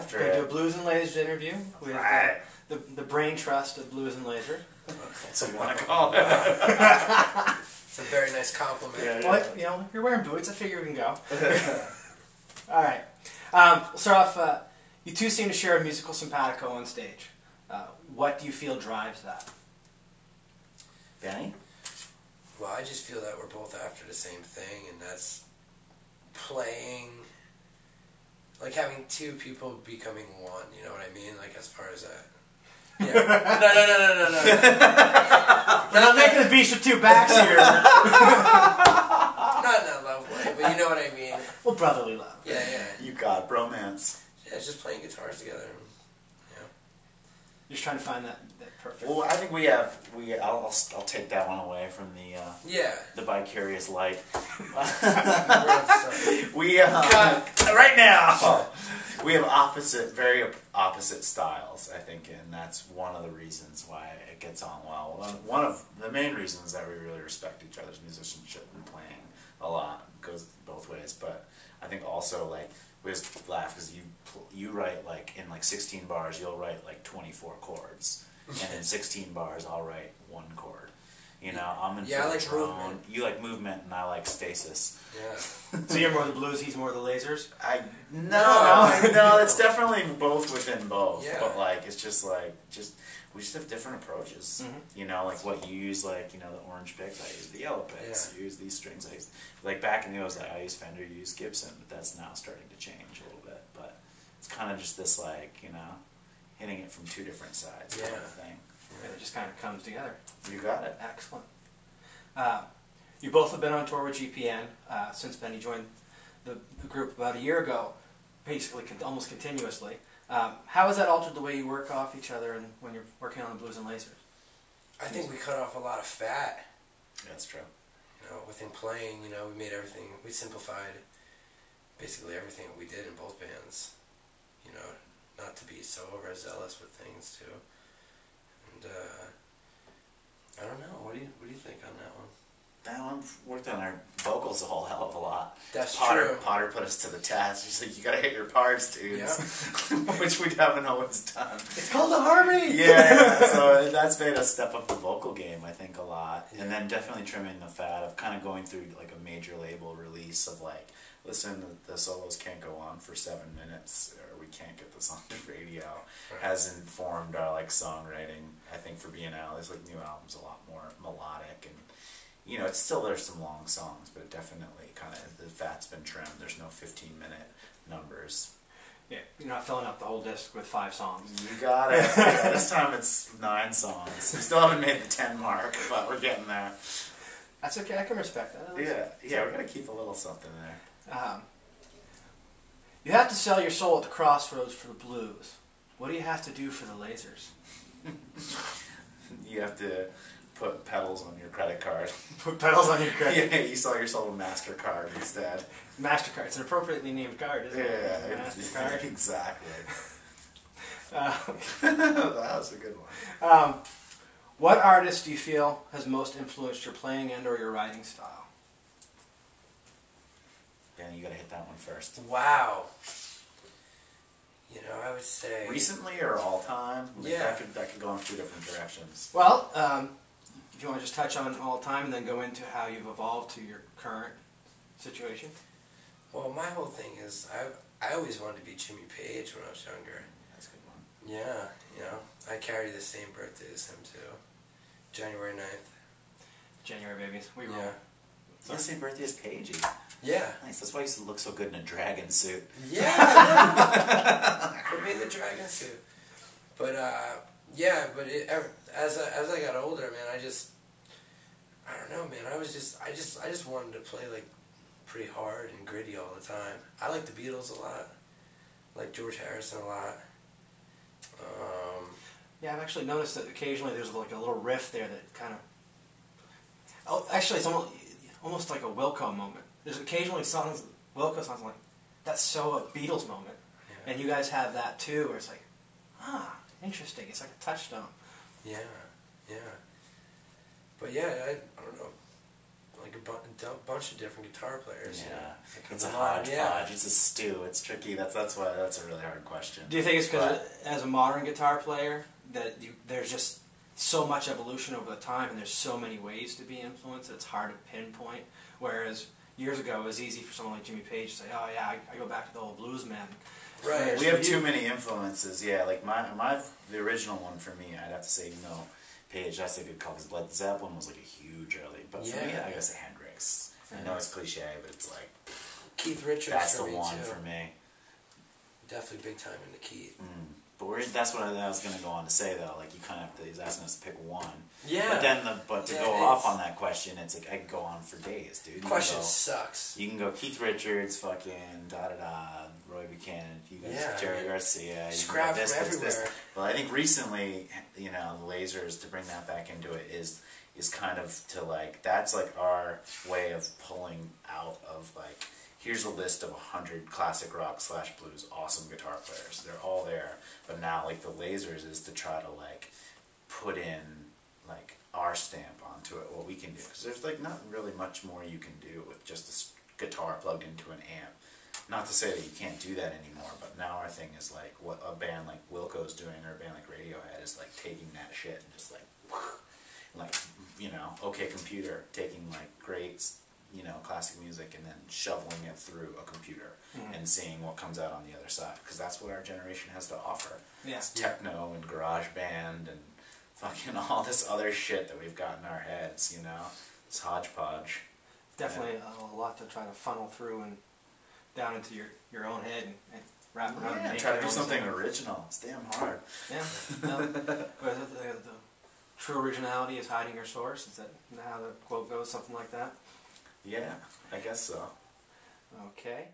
after We're going to do a it. Blues and Lasers interview with Right. the brain trust of Blues and Laser. That's what you want to call it. It's a very nice compliment. Yeah, Well, you know, you're wearing boots. I figure we can go. All right. We'll start off. You two seem to share a musical simpatico on stage. What do you feel drives that? Benny? Well, I just feel that we're both after the same thing, and that's playing, like having two people becoming one, you know what I mean? Like, as far as that. Yeah. No. We're not making the beast with two backs here. Not in that love way, but you know what I mean. Well, brotherly love. Yeah. You got it, bromance. Yeah, it's just playing guitars together. You're just trying to find that perfect. Well, I think I'll take that one away from the bicurious light. We right now we have very opposite styles, I think, and that's one of the reasons why it gets on well. One of the main reasons that we really respect each other's musicianship and playing a lot. It goes both ways, but I think also, like, we just laugh because you write, like, in like 16 bars, you'll write like 24 chords, and in 16 bars I'll write one chord. You know, I'm in I like drone. movement. You like movement, and I like stasis. Yeah. So you're more the blues, he's more the lasers? No, it's definitely both within both. Yeah. But like, it's just like we just have different approaches. Mm-hmm. You know, like what you use, like, you know, the orange picks, I use the yellow picks. You use these strings. Like back in the days, I used Fender, you used Gibson, but that's now starting to change a little bit. But it's kind of just this, like, you know, hitting it from two different sides kind of thing. And it just kind of comes together. You got it. Excellent. You both have been on tour with GPN since Benny joined the group about a year ago, basically almost continuously. How has that altered the way you work off each other and when you're working on the Blues and Lasers? I think we cut off a lot of fat. That's true. You know, within playing, you know, we simplified basically everything we did in both bands. You know, not to be so overzealous with things too. And I don't know. What do you think on that one? That one worked on our vocals a whole hell of a lot. That's Potter, true. Potter put us to the task. He's like, you gotta hit your parts, dudes. Yeah. Which we haven't always done. It's called a harmony! Yeah, so that's made us step up the vocal game, I think, a lot. Yeah. And then definitely trimming the fat of kind of going through like a major label release of like, listen, the solos can't go on for 7 minutes, or we can't get this on the radio, has informed our like songwriting, I think, for B&L. This like new album's a lot more melodic, and you know, it's still, there's some long songs, but it definitely kind of, the fat's been trimmed. There's no 15-minute numbers. Yeah, you're not filling up the whole disc with 5 songs. You got it. Yeah, this time it's 9 songs. We still haven't made the 10 mark, but we're getting there. That's okay, I can respect that. Yeah, we're going to keep a little something there. You have to sell your soul at the crossroads for the blues. What do you have to do for the lasers? You have to put pedals on your credit card. Put pedals on your credit. Yeah, you sell your soul with MasterCard instead. MasterCard. It's an appropriately named card, isn't it? Yeah, MasterCard. Exactly. That was a good one. What artist do you feel has most influenced your playing and or your writing style? Dan, you got to hit that one first. Wow. You know, I would say... Recently or all time? Yeah. That could go in 2 different directions. Well, if you want to just touch on all time and then go into how you've evolved to your current situation. Well, my whole thing is, I always wanted to be Jimmy Page when I was younger. That's a good one. Yeah, you know, I carry the same birthday as him too. January 9th. January babies. We roll. Yeah. It's the same birthday as Paigey. Yeah. Nice. That's why he used to look so good in a dragon suit. Yeah. Put me in the dragon suit. But yeah. But as I got older, man, I don't know, man. I just wanted to play like pretty hard and gritty all the time. I like the Beatles a lot. I like George Harrison a lot. Yeah, I've actually noticed that occasionally there's like a little riff there that kind of... Oh, actually, it's almost like a Wilco moment. There's occasionally songs, Wilco songs, like, that's so a Beatles moment. Yeah. And you guys have that too, where it's like, interesting. It's like a touchstone. Yeah, yeah. But yeah, I don't know. like a bunch of different guitar players. Yeah, You know? it's a Modern, hodgepodge. yeah. It's a stew. It's tricky. That's why that's a really hard question. Do you think it's because as a modern guitar player that there's just so much evolution over the time, and there's so many ways to be influenced that it's hard to pinpoint? Whereas years ago, it was easy for someone like Jimmy Page to say, "Oh yeah, I go back to the old blues men." Right. We have too many influences. Yeah, like the original one for me, I'd have to say no. Page, that's a good call, because Led Zeppelin was like a huge early, but for me, I gotta say Hendrix. I know it's cliche, but it's like Keith Richards. that's for the me one too. for me. Definitely big time into Keith. But that's what I was gonna go on to say though. Like you kind of have to. He's asking us to pick one. Yeah. But then to go off on that question, it's like I could go on for days, dude. Question sucks. You can go Keith Richards, fucking Roy Buchanan, Jerry Garcia. Scrap from everywhere. But I think recently, the Lasers, to bring that back into it, is kind of to like, that's like our way of pulling out of like, here's a list of 100 classic rock / blues awesome guitar players. They're all there. But now like the Lasers is to try to like put in like our stamp onto it, what we can do. Because there's like not really much more you can do with just a guitar plugged into an amp. Not to say that you can't do that anymore, but now our thing is like what a band like Wilco's doing, or a band like Radiohead, is like taking that shit and just like OK Computer, taking like great classic music and then shoveling it through a computer and seeing what comes out on the other side, because that's what our generation has to offer. Yeah. It's techno and garage band and fucking all this other shit that we've got in our heads, it's hodgepodge. Definitely a lot to try to funnel through and down into your own head and wrap around. Yeah, and try to your do own something sound. original. It's damn hard. Yeah. No, but the true originality is hiding your source. Is that how the quote goes? Something like that? Yeah, I guess so. Okay.